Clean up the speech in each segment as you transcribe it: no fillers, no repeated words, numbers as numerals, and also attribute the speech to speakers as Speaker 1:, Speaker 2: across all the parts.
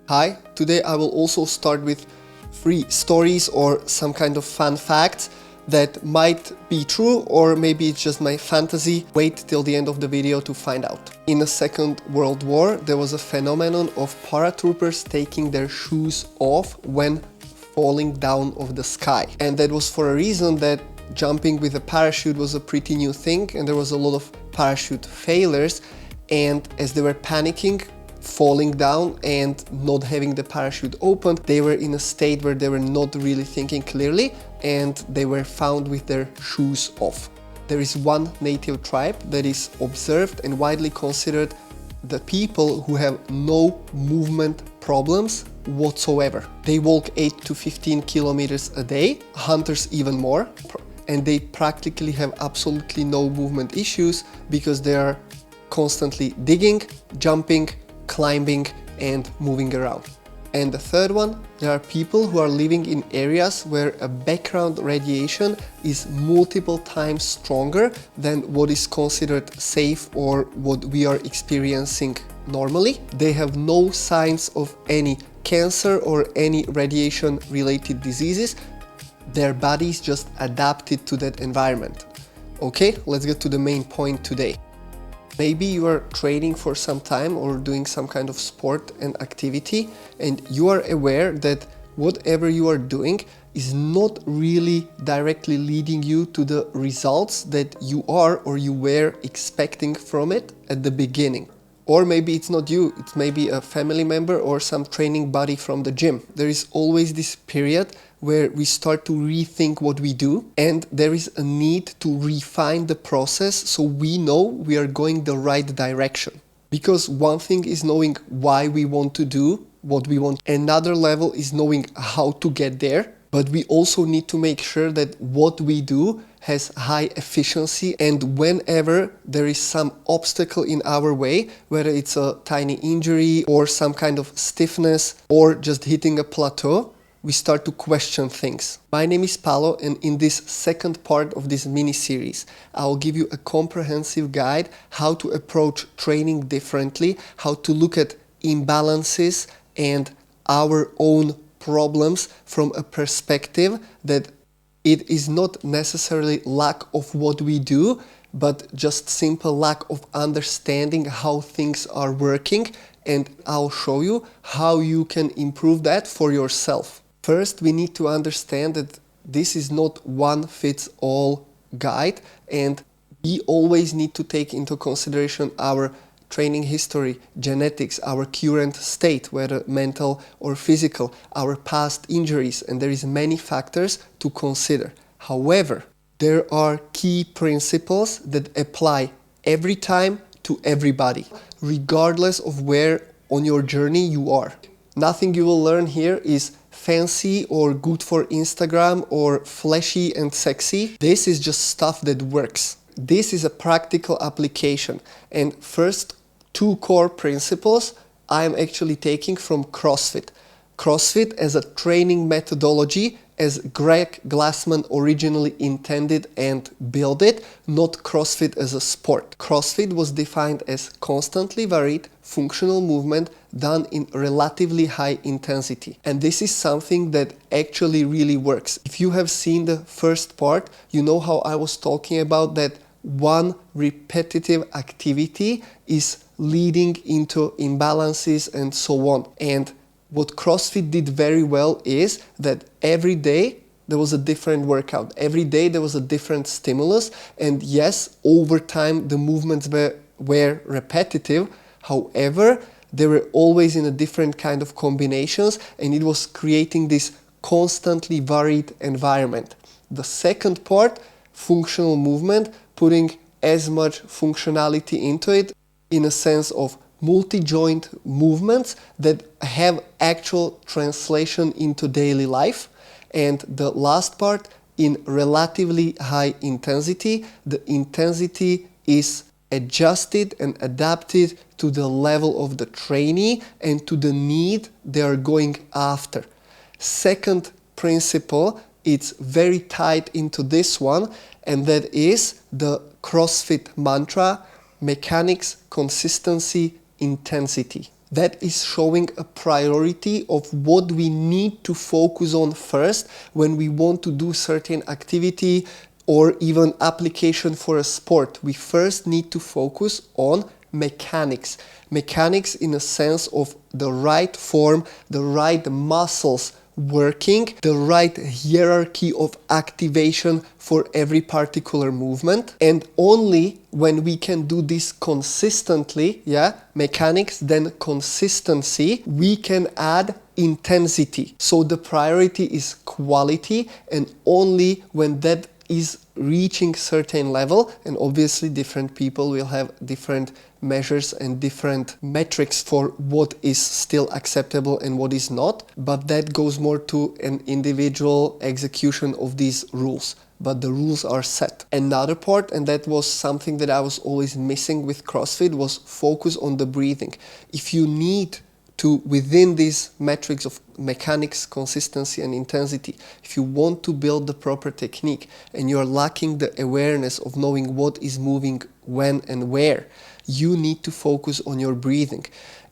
Speaker 1: Hi, today I will also start with 3 stories or some kind of fun facts that might be true or maybe it's just my fantasy. Wait till the end of the video to find out. In the Second World War, there was a phenomenon of paratroopers taking their shoes off when falling down of the sky. And that was for a reason that jumping with a parachute was a pretty new thing and there was a lot of parachute failures, and as they were panicking, falling down and not having the parachute open, they were in a state where they were not really thinking clearly and they were found with their shoes off. There is one native tribe that is observed and widely considered the people who have no movement problems whatsoever. They walk 8 to 15 kilometers a day, hunters even more, and they practically have absolutely no movement issues because they are constantly digging, jumping, climbing and moving around. And the third one, there are people who are living in areas where a background radiation is multiple times stronger than what is considered safe or what we are experiencing normally. They have no signs of any cancer or any radiation related diseases. Their bodies just adapted to that environment. Okay, let's get to the main point today. Maybe you are training for some time or doing some kind of sport and activity and you are aware that whatever you are doing is not really directly leading you to the results that you are or you were expecting from it at the beginning. Or maybe it's not you, it's maybe a family member or some training buddy from the gym. There is always this period where we start to rethink what we do and there is a need to refine the process so we know we are going the right direction. Because one thing is knowing why we want to do what we want, another level is knowing how to get there, but we also need to make sure that what we do has high efficiency, and whenever there is some obstacle in our way, whether it's a tiny injury or some kind of stiffness or just hitting a plateau, we start to question things. My name is Paolo, and in this second part of this mini-series, I will give you a comprehensive guide how to approach training differently, how to look at imbalances and our own problems from a perspective that it is not necessarily lack of what we do, but just simple lack of understanding how things are working, and I'll show you how you can improve that for yourself. First, we need to understand that this is not one fits all guide, and we always need to take into consideration our training history, genetics, our current state, whether mental or physical, our past injuries, and there is many factors to consider. However, there are key principles that apply every time to everybody, regardless of where on your journey you are. Nothing you will learn here is fancy or good for Instagram or flashy and sexy. This is just stuff that works. This is a practical application, and first 2 core principles I am actually taking from CrossFit. CrossFit as a training methodology as Greg Glassman originally intended and built it, not CrossFit as a sport. CrossFit was defined as constantly varied functional movement done in relatively high intensity. And this is something that actually really works. If you have seen the first part, you know how I was talking about that one repetitive activity is leading into imbalances and so on. And what CrossFit did very well is that every day there was a different workout. Every day there was a different stimulus. And yes, over time the movements were repetitive. However, they were always in a different kind of combinations and it was creating this constantly varied environment. The second part, functional movement, putting as much functionality into it in a sense of multi-joint movements that have actual translation into daily life. And the last part, in relatively high intensity, the intensity is adjusted and adapted to the level of the trainee and to the need they are going after. Second principle, it's very tied into this one, and that is the CrossFit mantra: mechanics, consistency, intensity. That is showing a priority of what we need to focus on first when we want to do certain activity or even application for a sport. We first need to focus on mechanics. Mechanics in a sense of the right form, the right muscles working, the right hierarchy of activation for every particular movement. And only when we can do this consistently, mechanics, then consistency, we can add intensity. So the priority is quality, and only when that is reaching certain level, and obviously different people will have different measures and different metrics for what is still acceptable and what is not, but that goes more to an individual execution of these rules. But the rules are set. Another part, and that was something that I was always missing with CrossFit, was focus on the breathing. If you need to, within these metrics of mechanics, consistency and intensity, if you want to build the proper technique and you're lacking the awareness of knowing what is moving when and where, you need to focus on your breathing.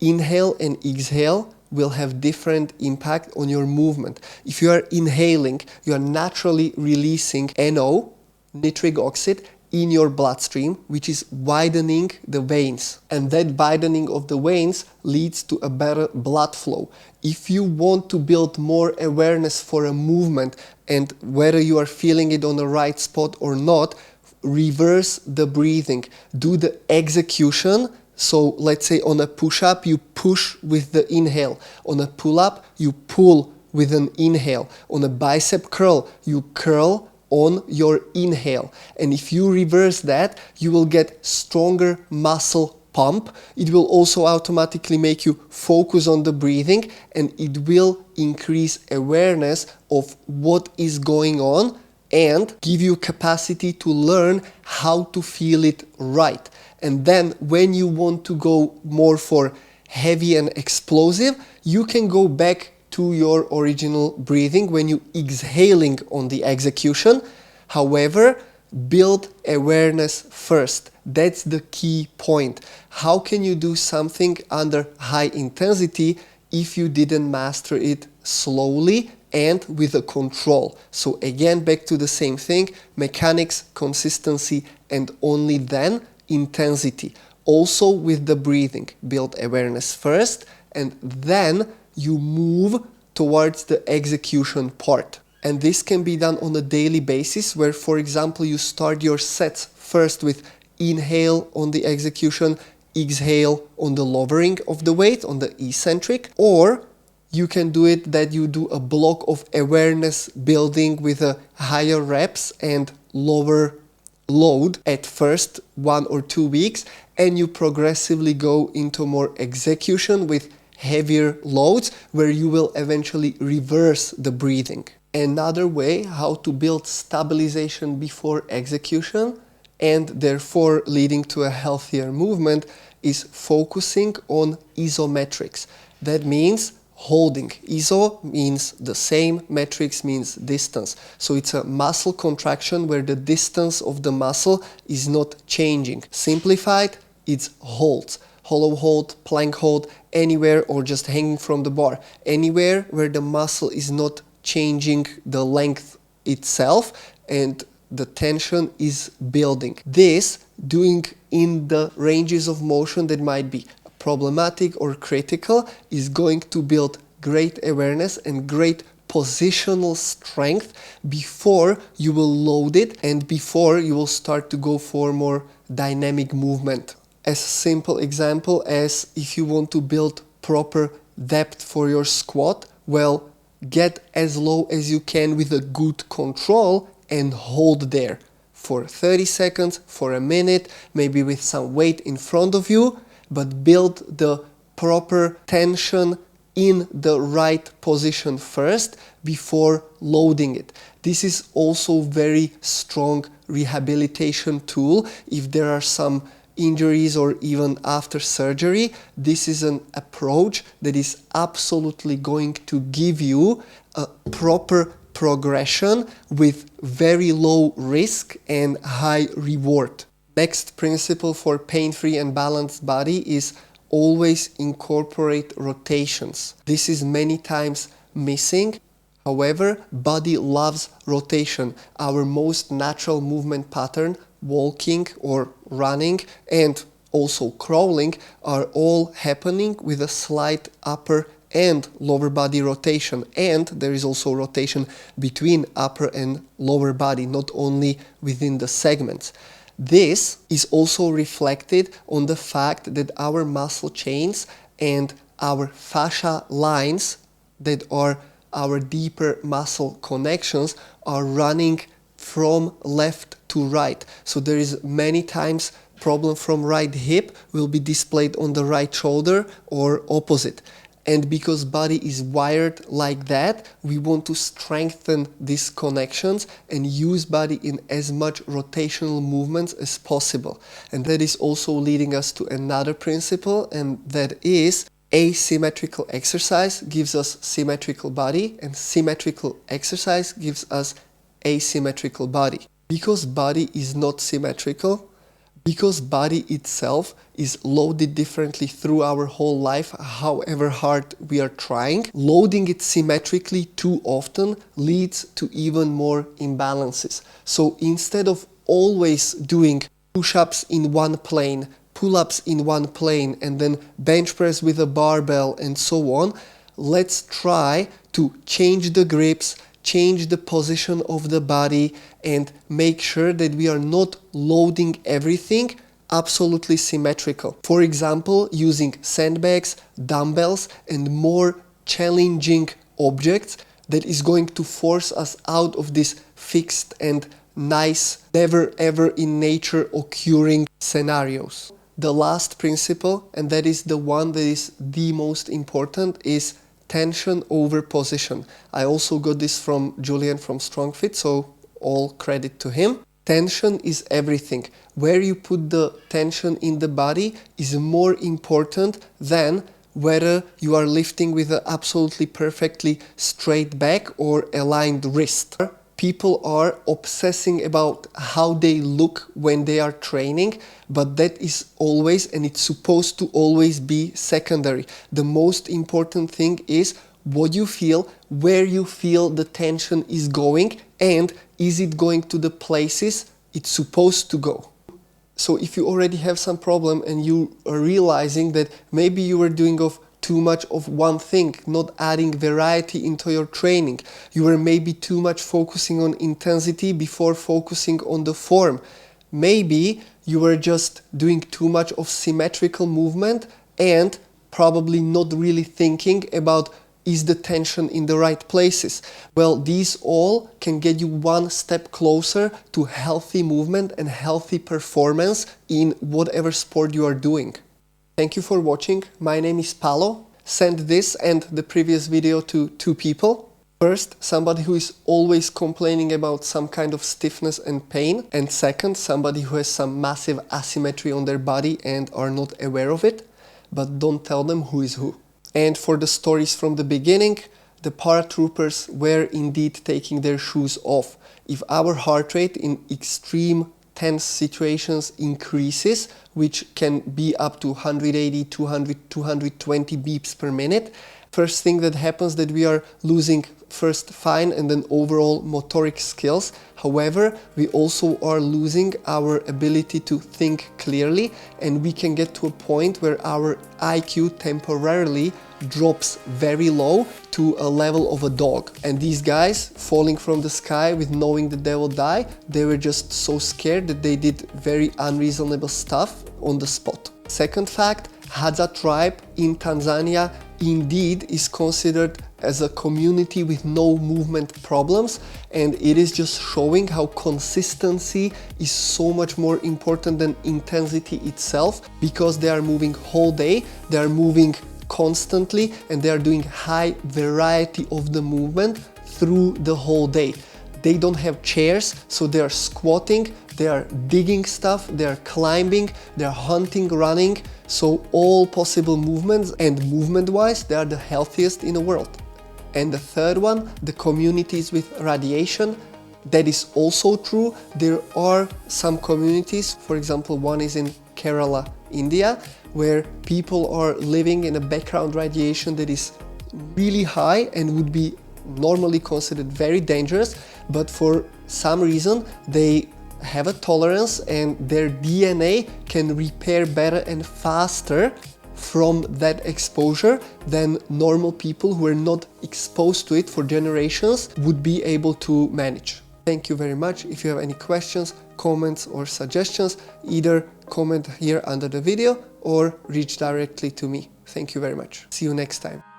Speaker 1: Inhale and exhale will have different impact on your movement. If you are inhaling, you are naturally releasing NO, nitric oxide, in your bloodstream, which is widening the veins. And that widening of the veins leads to a better blood flow. If you want to build more awareness for a movement and whether you are feeling it on the right spot or not, reverse the breathing. Do the execution. So let's say on a push-up, you push with the inhale. On a pull-up, you pull with an inhale. On a bicep curl, you curl on your inhale. And if you reverse that, you will get stronger muscle pump. It will also automatically make you focus on the breathing, and it will increase awareness of what is going on and give you capacity to learn how to feel it right. And then when you want to go more for heavy and explosive, you can go back to your original breathing when you exhaling on the execution. However, build awareness first. That's the key point. How can you do something under high intensity if you didn't master it slowly and with a control? So again, back to the same thing, mechanics, consistency, and only then intensity. Also with the breathing, build awareness first, and then you move towards the execution part. And this can be done on a daily basis where, for example, you start your sets first with inhale on the execution, exhale on the lowering of the weight, on the eccentric, or you can do it that you do a block of awareness building with a higher reps and lower load at first 1 or 2 weeks, and you progressively go into more execution with heavier loads where you will eventually reverse the breathing. Another way how to build stabilization before execution and therefore leading to a healthier movement is focusing on isometrics. That means holding. Iso means the same, metrics means distance. So it's a muscle contraction where the distance of the muscle is not changing. Simplified, it's holds. Hollow hold, plank hold, anywhere, or just hanging from the bar. Anywhere where the muscle is not changing the length itself and the tension is building. This doing in the ranges of motion that might be problematic or critical is going to build great awareness and great positional strength before you will load it and before you will start to go for more dynamic movement. As a simple example as if you want to build proper depth for your squat, well, get as low as you can with a good control and hold there for 30 seconds, for a minute, maybe with some weight in front of you, but build the proper tension in the right position first before loading it. This is also very strong rehabilitation tool. If there are some injuries or even after surgery, this is an approach that is absolutely going to give you a proper progression with very low risk and high reward. Next principle for pain-free and balanced body is always incorporate rotations. This is many times missing. However, body loves rotation. Our most natural movement pattern, walking or running and also crawling, are all happening with a slight upper and lower body rotation, and there is also rotation between upper and lower body, not only within the segments. This is also reflected on the fact that our muscle chains and our fascia lines, that are our deeper muscle connections, are running from left to right. So there is many times problem from right hip will be displayed on the right shoulder or opposite. And because body is wired like that, we want to strengthen these connections and use body in as much rotational movements as possible. And that is also leading us to another principle, and that is asymmetrical exercise gives us symmetrical body, and symmetrical exercise gives us asymmetrical body. Because body is not symmetrical, because body itself is loaded differently through our whole life, however hard we are trying, loading it symmetrically too often leads to even more imbalances. So instead of always doing push-ups in one plane, pull-ups in one plane, and then bench press with a barbell and so on, let's try to change the grips, change the position of the body, and make sure that we are not loading everything absolutely symmetrical. For example, using sandbags, dumbbells, and more challenging objects that is going to force us out of this fixed and nice, never ever in nature occurring scenarios. The last principle, and that is the one that is the most important, is tension over position. I also got this from Julian from StrongFit, so all credit to him. Tension is everything. Where you put the tension in the body is more important than whether you are lifting with an absolutely perfectly straight back or aligned wrist. People are obsessing about how they look when they are training, but that is always, and it's supposed to always be, secondary. The most important thing is what you feel, where you feel the tension is going, and is it going to the places it's supposed to go. So if you already have some problem and you are realizing that maybe you are doing too much of one thing, not adding variety into your training, you are maybe too much focusing on intensity before focusing on the form, maybe you are just doing too much of symmetrical movement and probably not really thinking about is the tension in the right places. Well, these all can get you one step closer to healthy movement and healthy performance in whatever sport you are doing. Thank you for watching. My name is Paolo. Send this and the previous video to 2 people. First, somebody who is always complaining about some kind of stiffness and pain. And second, somebody who has some massive asymmetry on their body and are not aware of it, but don't tell them who is who. And for the stories from the beginning, the paratroopers were indeed taking their shoes off. If our heart rate in extreme tense situations increases, which can be up to 180, 200, 220 beeps per minute, first thing that happens that we are losing first fine and then overall motoric skills. However, we also are losing our ability to think clearly, and we can get to a point where our IQ temporarily drops very low to a level of a dog. And these guys falling from the sky with knowing that they will die, they were just so scared that they did very unreasonable stuff on the spot. Second fact, Hadza tribe in Tanzania indeed is considered as a community with no movement problems, and it is just showing how consistency is so much more important than intensity itself, because they are moving whole day, they are moving constantly, and they are doing high variety of the movement through the whole day. They don't have chairs, so they are squatting, they are digging stuff, they are climbing, they are hunting, running, so all possible movements, and movement-wise, they are the healthiest in the world. And the third one, the communities with radiation, that is also true. There are some communities, for example, one is in Kerala, India, where people are living in a background radiation that is really high and would be normally considered very dangerous, but for some reason they have a tolerance and their DNA can repair better and faster from that exposure than normal people who are not exposed to it for generations would be able to manage. Thank you very much. If you have any questions, comments or suggestions, either comment here under the video or reach directly to me. Thank you very much. See you next time.